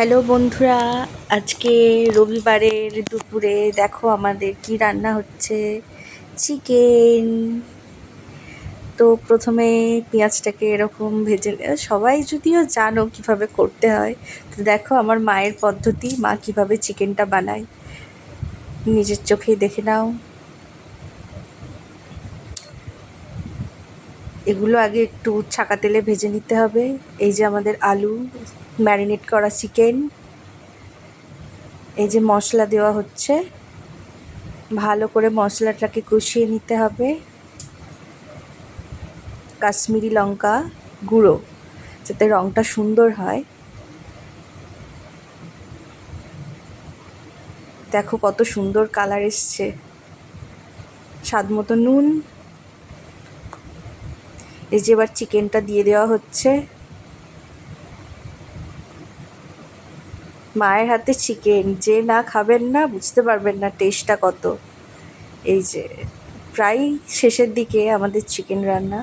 Hello বন্ধুরা, আজকে রবিবারের দুপুরে দেখো আমাদের কি রান্না হচ্ছে। চিকেন। তো প্রথমে পেঁয়াজটাকে এরকম ভেজে সবাই যদিও জানো কিভাবে করতে হয়, তো দেখো আমার মায়ের পদ্ধতি, মা কিভাবে চিকেনটা বানায় নিজের চোখেই দেখে নাও। এগুলো আগে একটু ছাকা তেলে ভেজে নিতে হবে। এই যে আমাদের আলু, ম্যারিনেট করা চিকেন, এই যে মশলা দেওয়া হচ্ছে, ভালো করে মশলাটাকে কষিয়ে নিতে হবে। কাশ্মীরি লঙ্কা গুঁড়ো, যাতে রঙটা সুন্দর হয়। দেখো কত সুন্দর কালার এসছে। স্বাদ মতো নুন। এই যে এবার চিকেনটা দিয়ে দেওয়া হচ্ছে। মায়ের হাতে চিকেন যে না খাবেন না বুঝতে পারবেন না টেস্টটা কত। এই যে প্রায় শেষের দিকে আমাদের চিকেন রান্না।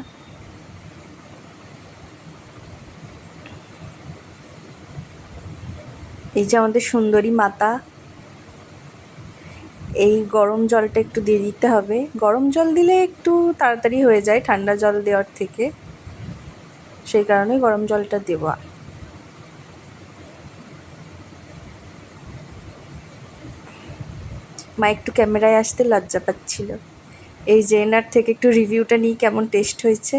এই যে আমাদের সুন্দরী মাতা। এই গরম জলটা একটু দিয়ে দিতে হবে। গরম জল দিলে একটু তাড়াতাড়ি হয়ে যায় ঠান্ডা জল দেওয়ার থেকে, সেই কারণে গরম জলটা দেওয়া। মা একটু ক্যামেরায় আসতে লজ্জা পাচ্ছিল। এই যে এনার থেকে একটু রিভিউটা নিই কেমন টেস্ট হয়েছে।